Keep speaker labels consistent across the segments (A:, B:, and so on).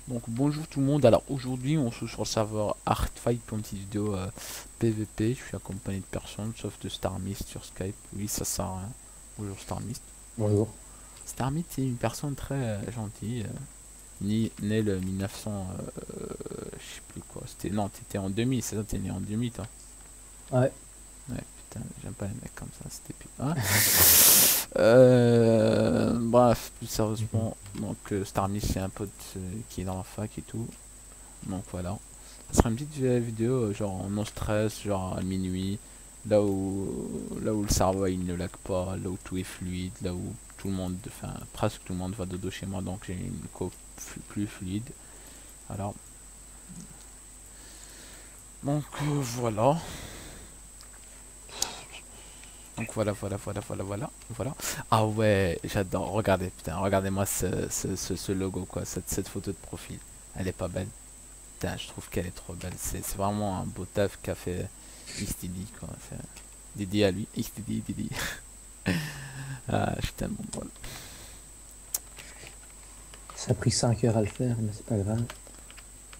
A: Donc bonjour tout le monde, alors aujourd'hui on se trouve sur le serveur Artfight pour une petite vidéo PVP, je suis accompagné de personnes sauf de StarMist sur Skype, oui ça sert à rien. Bonjour StarMist.
B: Bonjour.
A: StarMist c'est une personne très gentille, née le 1900, je sais plus quoi, c'était, non t'étais en 2000, c'est ça, t'es né en 2000 toi.
B: Ouais.
A: Ouais putain, j'aime pas les mecs comme ça, c'était plus... Hein. Bref, plus sérieusement, donc StarMist c'est un pote qui est dans la fac et tout. Donc voilà. Ça sera une petite vidéo genre en no stress, genre à minuit, là où le cerveau il ne lag pas, là où tout est fluide, là où tout le monde, enfin presque tout le monde va dodo chez moi, donc j'ai une cope plus fluide. Alors donc voilà. Donc voilà. Ah ouais, j'adore. Regardez, putain, regardez-moi ce logo quoi, cette photo de profil. Elle est pas belle. Putain, je trouve qu'elle est trop belle. C'est vraiment un beau taf qu'a fait XTD, quoi. Dédié à lui. XTD, Didi. Ah, je suis tellement drôle.
B: Ça a pris 5 heures à le faire, mais c'est pas grave.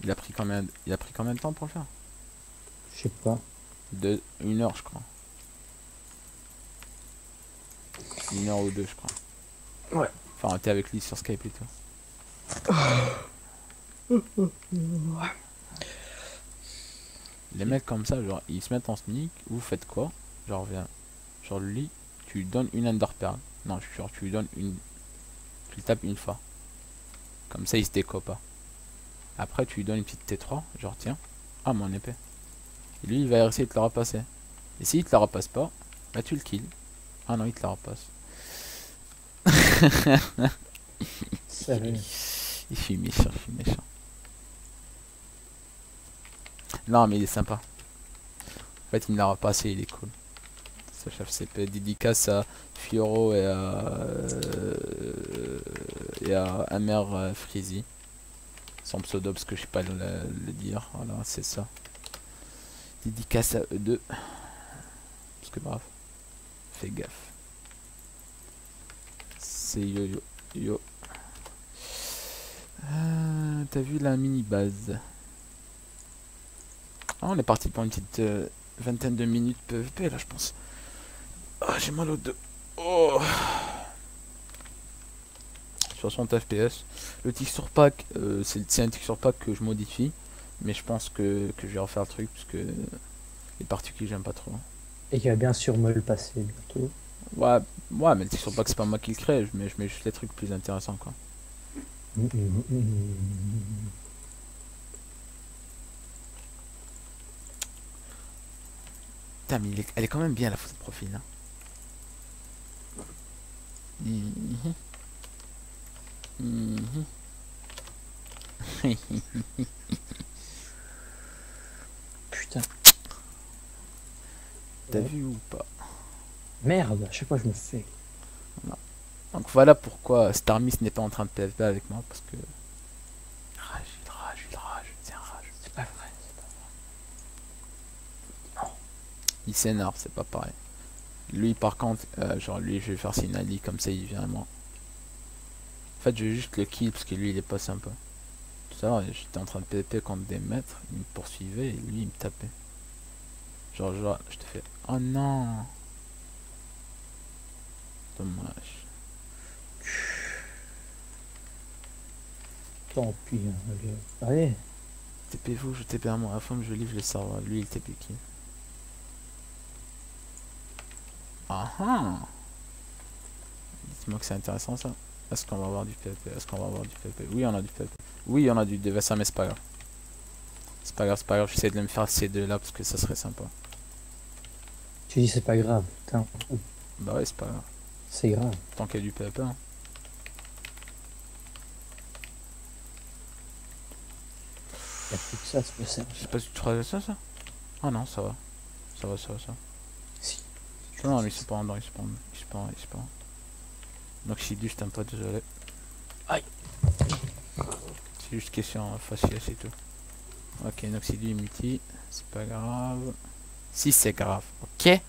A: Il a pris combien de temps pour le faire?
B: Je sais pas.
A: Une heure, je crois. Une heure ou deux, je crois.
B: Ouais.
A: Enfin, on était avec lui sur Skype et tout. Les mecs comme ça, genre, ils se mettent en sneak. Vous faites quoi? Genre, viens. Genre, lui, tu lui donnes une Ender Pearl. Non, genre, tu lui donnes une. Tu le tapes une fois. Comme ça, il se déco pas. Après, tu lui donnes une petite T3. Genre, tiens. Ah, mon épée. Et lui, il va essayer de te la repasser. Et s'il te la repasse pas, bah tu le kills. Ah non, il te la repasse.
B: Sérieux.
A: Il fait méchant, il fait méchant. Non, mais il est sympa. En fait, il me l'a repassé, il est cool. Ça chef CP dédicace à Fioro et à Amer Freezy. Son pseudo, parce que je sais pas le dire. Voilà, c'est ça. Dédicace à eux deux. Parce que bref, fais gaffe. C'est yo yo yo. T'as vu la mini base? Ah, on est parti pour une petite vingtaine de minutes PVP là, je pense. Ah, j'ai mal au dos. Oh. 60 FPS. Le texture pack, c'est un texture pack que je modifie. Mais je pense que je vais refaire le truc parce que les particules j'aime pas trop.
B: Et qui va bien sûr me le passer bientôt.
A: Ouais, ouais, mais le texture pack c'est pas moi qui le crée, je mets juste les trucs plus intéressants quoi. Putain, mais elle est quand même bien la photo de profil. Hein. Mhm, mhm.
B: Putain.
A: T'as vu ou pas?
B: Merde, à chaque fois je me fais.
A: Non. Donc voilà pourquoi Starmist n'est pas en train de PvP avec moi parce que rage, c'est un rage.
B: C'est pas vrai, c'est pas vrai. Non.
A: Il s'énerve, c'est pas pareil. Lui par contre, genre lui je vais faire Sinali comme ça il vient à moi. En fait je vais juste le kill parce que lui il est pas sympa. Tout à l'heure j'étais en train de PvP contre des maîtres, il me poursuivait et lui il me tapait. Genre je te fais oh non. Dommage.
B: Tant pis, hein, allez.
A: TP-vous, je TP à moi, à fond je livre le serveur, lui il TP qui. Ah ah. Dites-moi que c'est intéressant ça. Est-ce qu'on va avoir du PvP? Est-ce qu'on va avoir du PvP? Oui on a du PvP. Oui on a du DVSA mais c'est pas grave. C'est pas grave, j'essaie de me faire ces deux là parce que ça serait sympa.
B: Tu dis c'est pas grave, putain.
A: Bah ouais c'est pas grave.
B: C'est grave.
A: Tant qu'il y a du PvP hein.
B: Y a plus que ça, c'est le serve.
A: Je sais pas si tu feras ça. Ah non ça va. Ça va.
B: Si.
A: Non lui c'est pas non il se prend. Il se prend. Donc si du je t'aime pas désolé.
B: Aïe.
A: C'est juste question facile c'est tout. Ok donc si du multi, c'est pas grave. Si c'est grave, ok.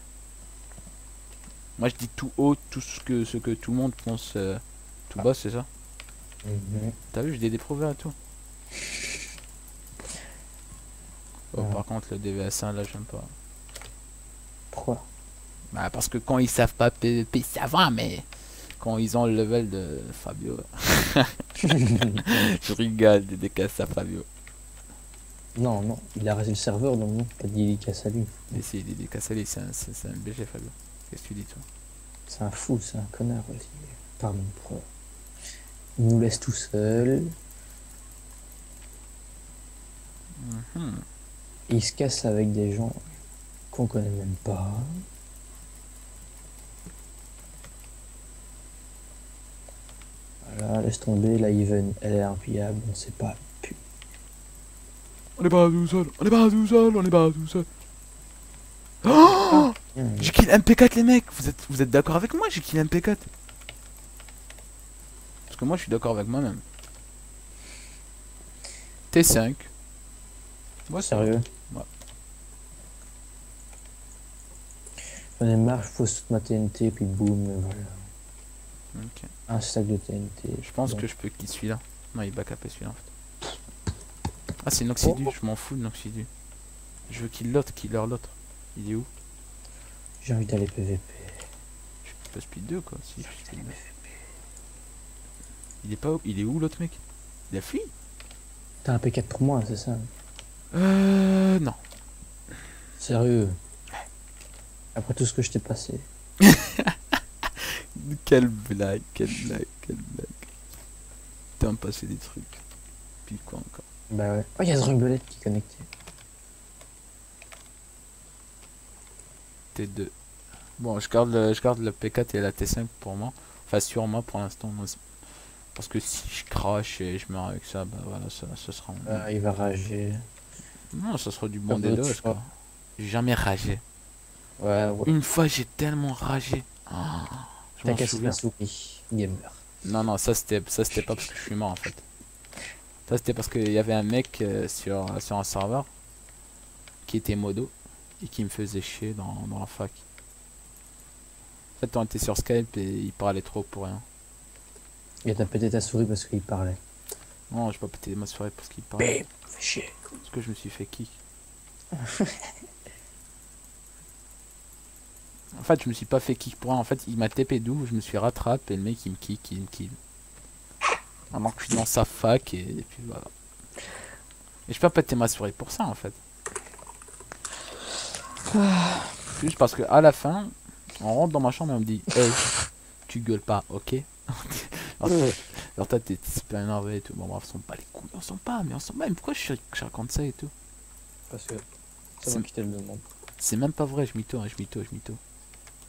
A: Moi je dis tout haut, tout ce que tout le monde pense tout bas c'est ça. T'as vu je l'ai déprouvé à tout. Bon, par contre, le DVS1, là, j'aime pas.
B: Pourquoi?
A: Bah, parce que quand ils savent pas PVP, ça va, mais quand ils ont le level de Fabio, je rigole, dédicace à Fabio.
B: Non, non, il a arrêté le serveur, donc non, pas de dédicace à lui.
A: Mais si, dédicace à lui, c'est un BG, Fabio. Qu'est-ce que tu dis, toi?
B: C'est un fou, c'est un connard aussi. Pardon pour... Il nous laisse tout seul.
A: Mhm.
B: Et il se casse avec des gens qu'on connaît même pas. Voilà, laisse tomber, la Even, elle est impillable, on sait pas.
A: On est pas tout seul, on est pas tout seul, on est pas tout seul. Oh, j'ai kill MP4 les mecs, vous êtes d'accord avec moi, j'ai kill MP4. Parce que moi je suis d'accord avec moi-même. T5.
B: Ouais, sérieux.
A: Ouais.
B: J'en ai marre, je pose toute ma TNT, puis boum, voilà.
A: Ok.
B: Un sac de TNT.
A: Je pense
B: Donc,
A: que je peux kill celui-là. Non, il back up celui-là en fait. Ah, c'est Noxidu, je m'en fous de Noxidu. Je veux kill l'autre, killer l'autre. Il est où?
B: j'ai envie d'aller PVP.
A: Je peux speed 2 quoi, si je speed 2. Il est pas où? Il est où l'autre mec? Il a fui?
B: T'as un P4 pour moi, c'est ça?
A: Non.
B: Sérieux? Après tout ce que je t'ai passé.
A: Quelle blague, quelle blague, quelle blague. T'as passé des trucs. Puis quoi encore?
B: Bah ouais. Oh, il y a Drungbelette qui est connecté.
A: T2. Bon, je garde le P4 et la T5 pour moi. Enfin, sur moi pour l'instant. Parce que si je crache et je meurs avec ça, bah voilà, ça sera.
B: Ah, il va rager.
A: Non, ça sera du bon
B: Comme l'autre
A: DDoS
B: fois.
A: quoi. J'ai jamais ragé.
B: Ouais, ouais.
A: Une fois, j'ai tellement ragé. Ah, je
B: T'as
A: m'en
B: cassé
A: souviens.
B: la souris. Gamer.
A: Non, non, ça c'était pas parce que je suis mort en fait. Ça c'était parce qu'il y avait un mec sur un serveur qui était modo et qui me faisait chier dans la fac. En fait, on était sur Skype et il parlait trop pour rien.
B: Il a pété ta souris parce qu'il parlait.
A: Non, j'ai pas pété ma soirée parce qu'il parlait.
B: Bim, fais chier.
A: Parce que je me suis fait kick. En fait, je me suis pas fait kick pour rien. En fait, il m'a TP d'où, je me suis rattrapé et le mec il me kick, il me kill. Alors que je suis dans sa fac et puis voilà. Et je peux pas péter ma soirée pour ça en fait. Juste parce que à la fin, on rentre dans ma chambre et on me dit hey, tu gueules pas, ok? Alors toi t'es super énervé et tout. Bon bref, on s'en bat les couilles, on s'en bat, mais on s'en bat. Mais pourquoi je raconte ça et tout?
B: Parce que c'est moi qui te le demande.
A: C'est même pas vrai, je mytho, hein, je mytho, je mytho.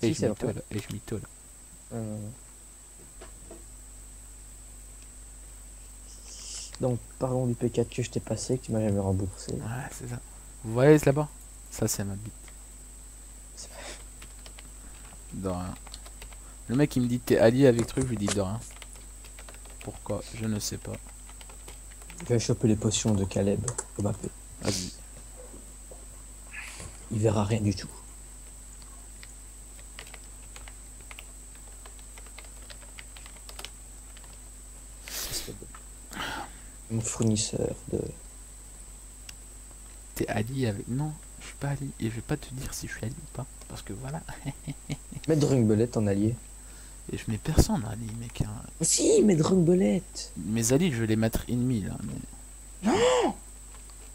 A: Et
B: Si,
A: je
B: c'est
A: mytho
B: vrai.
A: là, et je mytho là.
B: Donc, parlons du P4 que je t'ai passé, que tu m'as jamais remboursé.
A: Ouais, c'est ça. Vous voyez là-bas? Ça c'est ma bite. De rien. Le mec il me dit t'es allié avec truc, je lui dis de rien. Pourquoi? Je ne sais pas.
B: Je vais choper les potions de Caleb au Mbappé.
A: Vas-y.
B: Il verra rien du tout. Mon fournisseur de...
A: T'es allié avec... Non, je suis pas allié. Et je vais pas te dire si je suis allié ou pas. Parce que voilà.
B: Mets Drungbelette en allié.
A: Et je mets personne allié, mec. Hein.
B: Si, mets Drungbelette.
A: Mes alliés, je vais les mettre ennemis, là. Mais...
B: Non.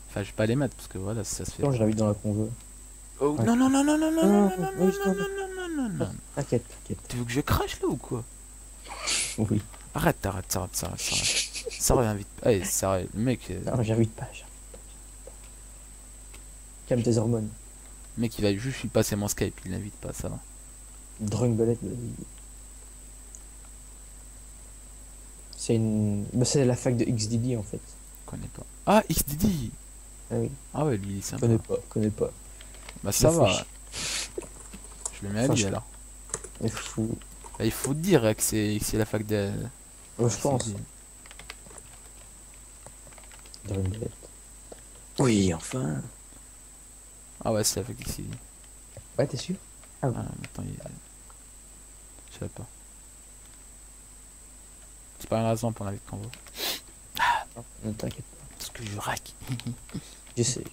A: Enfin, je vais pas les mettre, parce que voilà, ça se fait.
B: Non, je l'invite dans la convo.
A: Oh,
B: Ouais.
A: non, non, non, non, non, non, non, non, non,
B: oui,
A: non, non, non, non, non.
B: T'inquiète, t'inquiète.
A: Tu veux que je crache, là, ou quoi?
B: Oui.
A: Arrête, arrête. Ça revient vite. Allez, sérieux, le mec...
B: Non, j'invite pas. Calme tes hormones.
A: Le mec, il va juste lui passer mon Skype, il l'invite pas, ça va.
B: Drungbelette, c'est une... Bah, c'est la fac de XDD en fait.
A: Je connais pas. Ah, XDD.
B: Ah oui.
A: Ah ouais, lui, il est sympa.
B: Connais pas.
A: Bah ça
B: Le
A: va.
B: fouche.
A: Je le mets à lui,
B: Enfin,
A: alors.
B: Mais fou.
A: Bah, il faut dire que c'est la fac de...
B: Ouais, je pense.
A: XDD.
B: Drungbelette. Oui, enfin.
A: Ah ouais, c'est la fac XDD.
B: Ouais, t'es sûr?
A: Ah, attends, je sais pas. C'est pas une raison pour l'invite qu'on veut.
B: Ne t'inquiète pas.
A: Parce que je rack.
B: Je sais.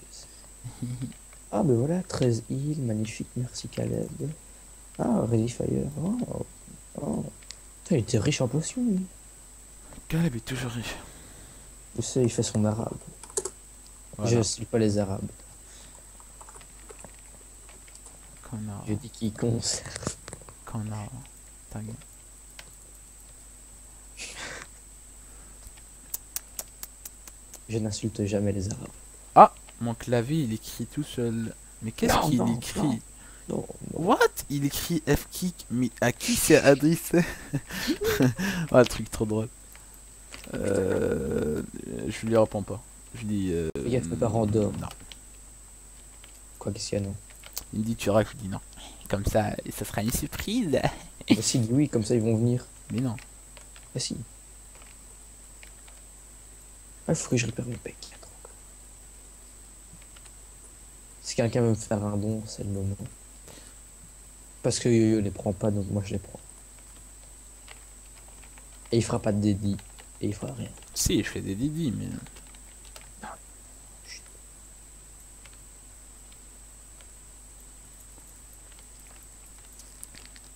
B: Ah, ben voilà, 13 îles, magnifique, merci Caleb. Ah, Ready Fire. Oh, oh. Putain, il était riche en potions, lui.
A: Caleb est toujours riche.
B: Je sais, il fait son arabe. Je
A: Voilà,
B: suis pas les arabes. Je
A: connard,
B: dis qui conserve.
A: connard. Ta gueule.
B: Je n'insulte jamais les arabes.
A: Ah, mon clavier, il écrit tout seul. Mais qu'est-ce
B: Non,
A: qu'il
B: non, non,
A: écrit?
B: non, non.
A: What? Il écrit F-kick, mais à qui c'est adressé? Ah, truc trop drôle. Je lui réponds pas. Je dis
B: Fais gaffe, mes parents dorment.
A: non.
B: Quoi qu'est-ce qu'il y a, non?
A: Il me dit tu raques, je dis non. Comme ça sera une surprise.
B: Bah si, dis oui, comme ça ils vont venir.
A: Mais non.
B: Bah si. Ah, il faut que je répare mes pecs. Attends. Si quelqu'un veut me faire un don, c'est le moment. Parce que Yo-Yo les prend pas, donc moi je les prends. Et il fera pas de dédit. Et il fera rien.
A: Si, je fais des didis, mais.
B: Chut.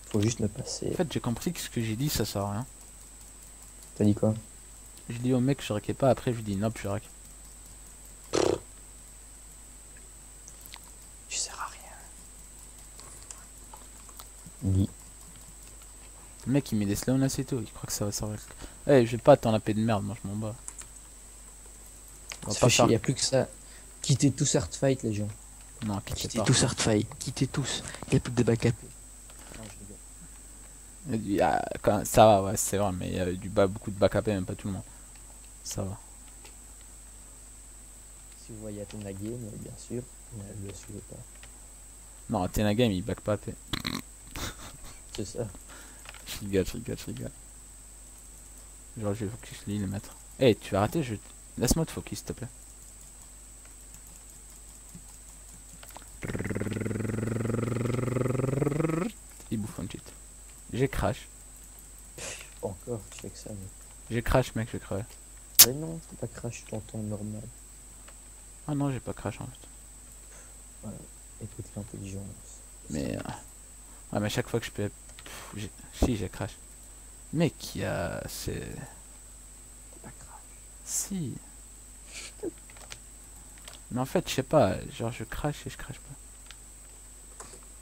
B: Faut juste me passer.
A: En fait, j'ai compris que ce que j'ai dit, ça sert à rien.
B: T'as dit quoi?
A: Je dis au mec, je raquais pas, après je lui dis non, je raque.
B: Tu sers à rien. Guy.
A: Le mec, il met des slowness et tout, il croit que ça va servir. Eh, je vais pas attendre la paix de merde, moi je m'en bats. On va
B: Ça
A: pas
B: fait chier,
A: faire.
B: y a plus que ça. Quittez tous Heartfight, les gens.
A: Non, quittez
B: Quittez
A: pas.
B: tous Heartfight. Quittez tous. Y a plus que des backups. Non, je rigole.
A: Ça va, ouais, c'est vrai, mais il y a beaucoup de backup, même pas tout le monde. Ça va.
B: Si vous voyez Athena Game, bien sûr, ne le suivez pas.
A: Non, Athena Game, il back pas AP.
B: C'est ça.
A: Je rigole, je rigole, je rigole. Genre, je vais focus lui, le mettre. Eh, tu vas arrêter, laisse-moi te focus, s'il te plaît. Il bouffe un cheat. J'ai crash.
B: Encore, tu fais que ça, mais.
A: J'ai crash, mec, je crève.
B: Mais non, c'est pas crash, je t'entends normal.
A: Ah non, j'ai pas crash en fait.
B: Ouais, écoute l'intelligence.
A: Mais. Ouais, mais à chaque fois que je peux. Si, j'ai crash. Mec, il y a. C'est.
B: C'est pas crash.
A: Si. Mais en fait, je sais pas. Genre, je crash et je crash pas.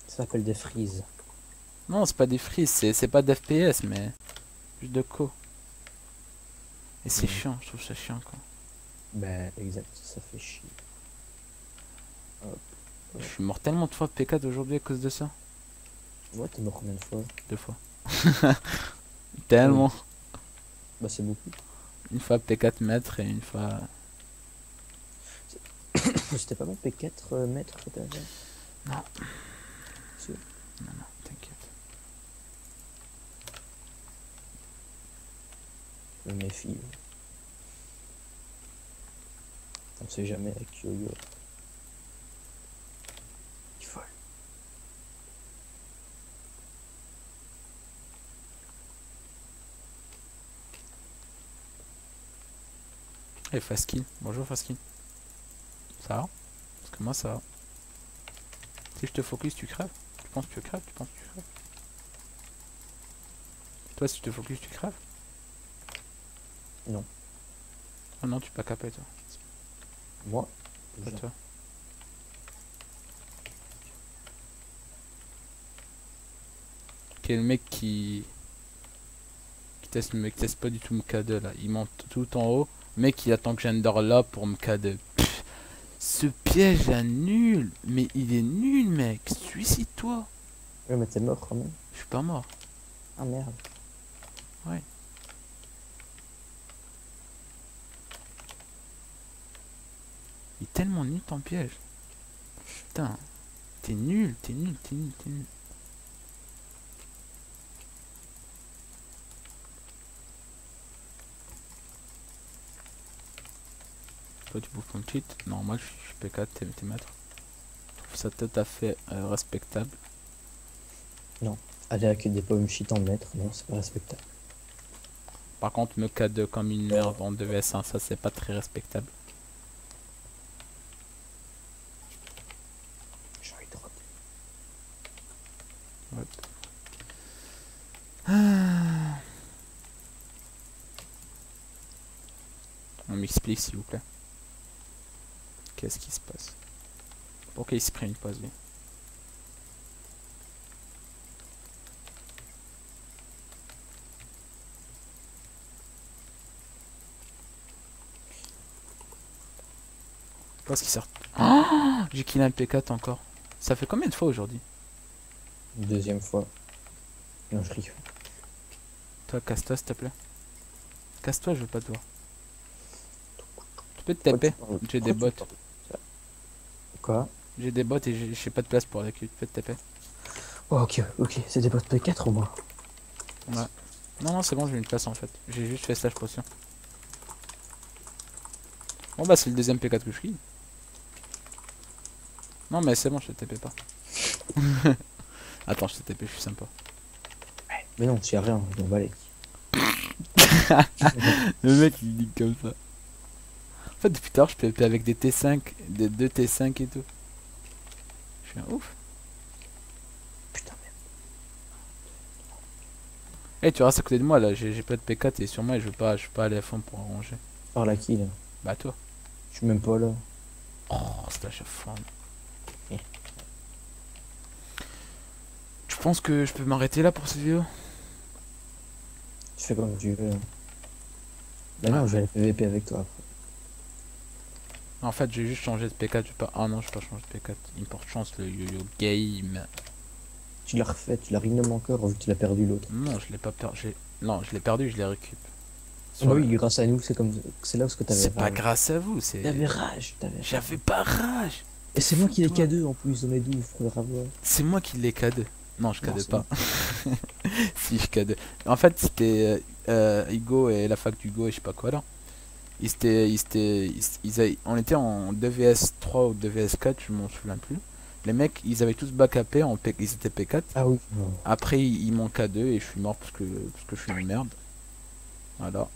B: Ça s'appelle des frises.
A: Non, c'est pas des freeze, c'est pas d'FPS, mais. Juste de co. Et c'est chiant, je trouve ça chiant quoi.
B: Bah, exact, ça fait chier. Hop.
A: Je suis mort tellement de fois P4 aujourd'hui à cause de ça.
B: Ouais, t'es mort combien de fois?
A: 2 fois. Tellement.
B: Bah, c'est beaucoup.
A: Une fois P4 mètres et une fois.
B: C'était pas mal P4 mètres que t'avais?
A: Non.
B: Sûr.
A: Non, non, t'inquiète.
B: Je me méfie. On sait jamais avec Yo-Yo. Il est folle.
A: Et Faskin. Bonjour Faskin. Ça va? Parce que moi ça va. Si je te focus, tu crèves? Tu penses que tu crèves? Tu penses que tu crèves? Toi, si je te focus, tu crèves?
B: Non.
A: Oh non, tu peux pas caper toi.
B: Moi?
A: Pas
B: Genre.
A: toi. Quel mec qui teste, me teste pas du tout MK2 là. Il monte tout en haut. Mec, il attend que j'endors là pour MK2. Pff, ce piège est nul. Mais il est nul, mec. Suicide-toi.
B: Ouais, mais t'es mort quand même.
A: Je suis pas mort.
B: Ah merde.
A: Ouais. Il est tellement nul ton piège. Putain. T'es nul, t'es nul, t'es nul, t'es nul. Toi tu bouffes ton cheat. Non, moi je suis P4, t'es maître. Je trouve ça tout à fait respectable.
B: Non. Aller avec des pommes shit en mètre, non, c'est pas respectable.
A: Par contre, me K2 comme une merde en 2vs1, ça c'est pas très respectable. m'explique s'il vous plaît. Qu'est-ce qui se passe? Pourquoi il se prend une pause lui? Pourquoi est-ce qu'il sort? Ah, j'ai killé un P4 encore. Ça fait combien de fois aujourd'hui?
B: Une deuxième fois. Non, je rigole.
A: Toi, casse-toi s'il te plaît. Casse-toi, je veux pas te voir. Tu peux te taper? J'ai des bots.
B: Quoi?
A: J'ai des bots et j'ai pas de place pour la queue. Tu peux te taper?
B: Oh, ok, ok. C'est des bots P4 au moins.
A: Ouais. Non, non, c'est bon, j'ai une place en fait. J'ai juste fait slash potion. Bon bah c'est le deuxième P4 que je kill. Non mais c'est bon, je te TP pas. Attends, je te TP, je suis sympa.
B: Mais non, tu y a rien, je m'en bats les
A: Le mec il dit comme ça. En fait depuis tard je PvP avec des T5, des 2 T5 et tout. Je suis un ouf.
B: Putain, merde.
A: Eh tu restes à côté de moi là, j'ai pas de P4 et sur moi et je veux pas aller à fond pour arranger.
B: Par là qui là?
A: Bah toi.
B: Je suis même pas là.
A: Oh slash à fond.
B: Eh.
A: Tu penses que je peux m'arrêter là pour cette vidéo?
B: Tu fais comme tu veux. Bah non, je vais aller PVP avec toi après.
A: En fait j'ai juste changé de P4, je vais pas. Ah non je vais pas changer de P4. Il porte chance le yo-yo game.
B: Tu l'as refait, tu l'as renommé encore vu que tu l'as perdu l'autre.
A: Non je l'ai pas perdu. Non je l'ai perdu, je l'ai récup.
B: Bah oui, grâce à nous, c'est comme c'est là où t'avais
A: C'est pas
B: rage.
A: grâce à vous, c'est.
B: T'avais rage, t'avais rage.
A: J'avais pas rage.
B: Et c'est moi qui l'ai
A: Fous-toi.
B: K2 en plus dans mes 12 pour avoir.
A: C'est moi qui l'ai KD. Non, je
B: Non,
A: KD
B: c'est
A: pas. Si, je KD. En fait, c'était Hugo et la fac d'Hugo et je sais pas quoi là. On était en 2vs3 ou 2vs4, je m'en souviens plus. Les mecs, ils avaient tous backupé, ils étaient P4.
B: Ah oui.
A: Après, ils m'ont K2 et je suis mort parce que je suis une merde. Voilà.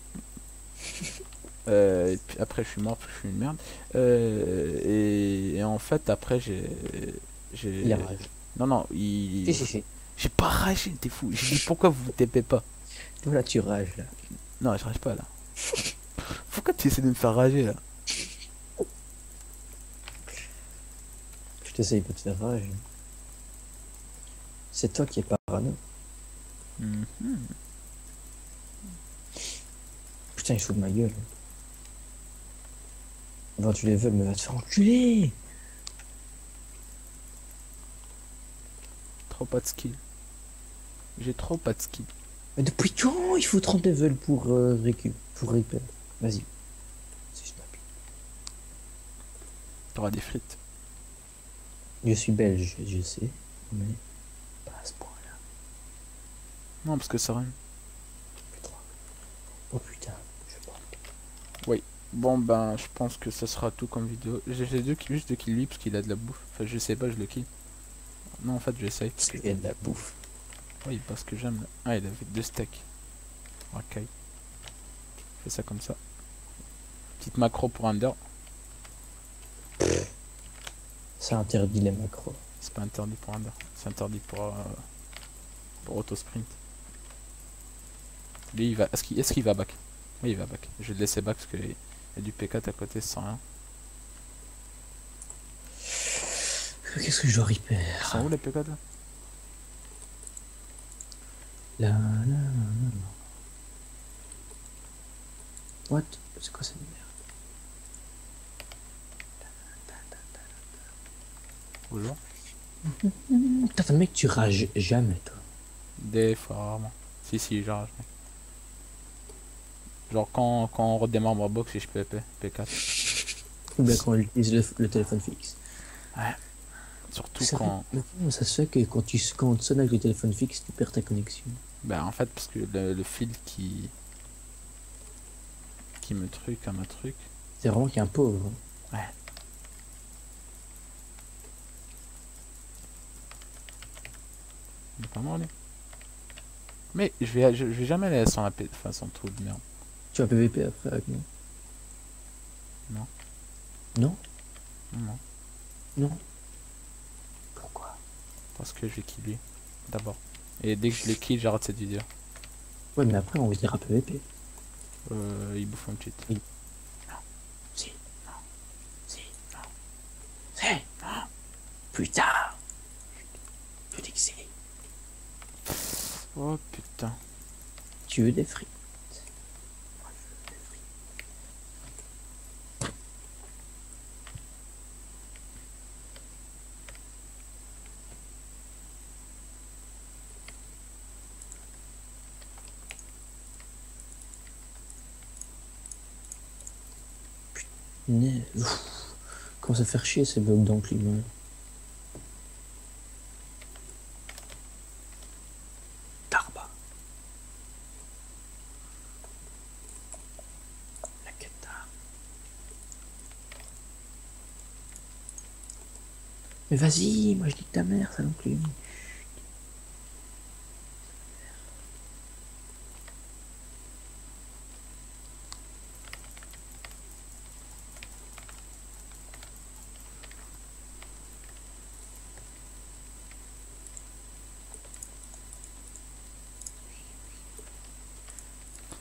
A: Et puis après, je suis mort parce que je suis une merde. Et en fait, après,
B: Il a rage.
A: Non, non,
B: Si.
A: j'ai pas ragé, t'es fou. J'ai dit pourquoi vous TP pas?
B: Voilà, tu rages là.
A: Non, je rage pas là. Pourquoi tu essaies de me faire rager là?
B: Je t'essaye pas de faire rage. C'est toi qui es parano.
A: Mhm.
B: Putain, il se fout de ma gueule. Bon, tu les veux, mais va te faire enculer.
A: Trop pas de skill. J'ai trop pas de skill.
B: Mais depuis quand il faut 30 levels pour pour repair? Vas-y. Si je m'appuie.
A: T'auras des frites.
B: Je suis belge, je sais. Mais pas à ce point-là.
A: Non, parce que ça rime.
B: Putain. Oh putain, je pense.
A: Bon, ben, je pense que ça sera tout comme vidéo. J'ai juste de kill lui parce qu'il a de la bouffe. Enfin, je sais pas, je le kill. Non, en fait, j'essaye.
B: Parce qu'il y a de la bouffe.
A: Oui, parce que j'aime. Ah, il avait 2 steaks. Ok. Fais ça comme ça. Petite macro pour Under.
B: Ça interdit les macros.
A: C'est pas interdit pour Under. C'est interdit pour auto sprint. Lui, il va. Est-ce qu'il va back? Oui, il va back. Je vais le laisser back parce qu'il y a du P4 à côté sans rien.
B: Qu'est-ce que je dois
A: Ils
B: repair?
A: sont où les P4 là?
B: Là. What? C'est quoi cette merde?
A: Bonjour.
B: Putain, mec, tu rages jamais, toi.
A: Des fois, rarement. Si, genre. Genre quand on redémarre ma box et je peux P4.
B: Ou bien quand on utilise le téléphone fixe.
A: Ouais. Surtout
B: C'est vrai,
A: quand.
B: mais comment ça se fait que quand tu sonnes avec le téléphone fixe, tu perds ta connexion?
A: Bah en fait parce que le fil qui me truc à ma truc.
B: C'est vraiment qu'un pauvre.
A: Ouais. Il est pas mort lui. Mais je vais jamais aller sans la enfin sans trou de merde.
B: Tu vas PVP après avec moi?
A: Non.
B: Non?
A: Non.
B: Non? Pourquoi?
A: Parce que je vais kill lui. D'abord. Et dès que je le kill, j'arrête cette vidéo.
B: Ouais, mais après, on va dire à PVP.
A: Il bouffe un cheat.
B: Oui. putain. Je dis que c'est.
A: Oh putain.
B: Tu veux des frites? Putain. Comment ça faire chier ces bugs dans le climat. Tarba. La cata. Mais vas-y, moi je dis que ta mère, ça non plus.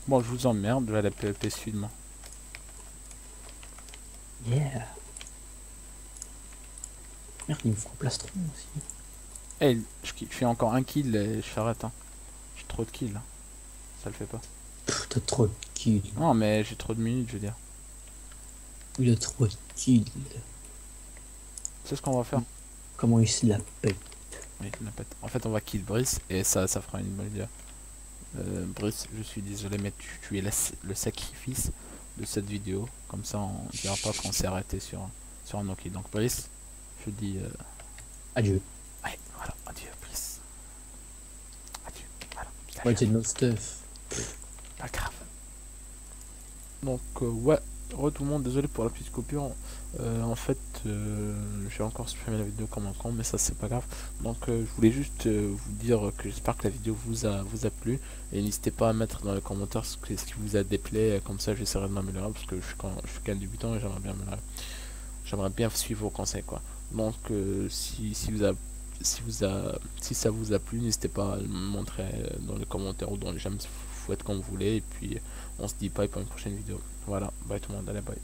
A: Bon, je vous emmerde, je vais aller à la PvP Sud, moi.
B: Yeah. Merde, il me faut un plastron aussi.
A: Eh, je fais encore un kill et je s'arrête. Hein. J'ai trop de kills. Hein. Ça le fait pas.
B: Pff, t'as trop de kills.
A: Non, mais j'ai trop de minutes, je veux dire.
B: Il a trop de kills.
A: C'est ce qu'on va faire.
B: Comment il se la pète.
A: Oui, la pète. En fait, on va kill Brice et ça fera une bonne idée. Brice, je suis désolé, mais tu es le sacrifice de cette vidéo. Comme ça, on dira pas qu'on s'est arrêté sur un no-kill. Donc, Brice, je dis
B: Adieu.
A: ouais, voilà, adieu, Brice. Adieu, voilà.
B: Ouais, c'est notre stuff.
A: Pas grave. Donc, ouais, tout le monde, désolé pour la petite coupure. En fait, j'ai encore supprimé la vidéo comme un con, mais ça c'est pas grave. Donc, je voulais juste vous dire que j'espère que la vidéo vous a plu. Et n'hésitez pas à mettre dans les commentaires ce qui vous a déplaît, comme ça j'essaierai de m'améliorer parce que je suis qu'un débutant et j'aimerais bien suivre vos conseils, quoi. Donc, si ça vous a plu, n'hésitez pas à le montrer dans les commentaires ou dans les j'aime, faites comme vous voulez. Et puis, on se dit bye pour une prochaine vidéo. Voilà, bye tout le monde, allez bye.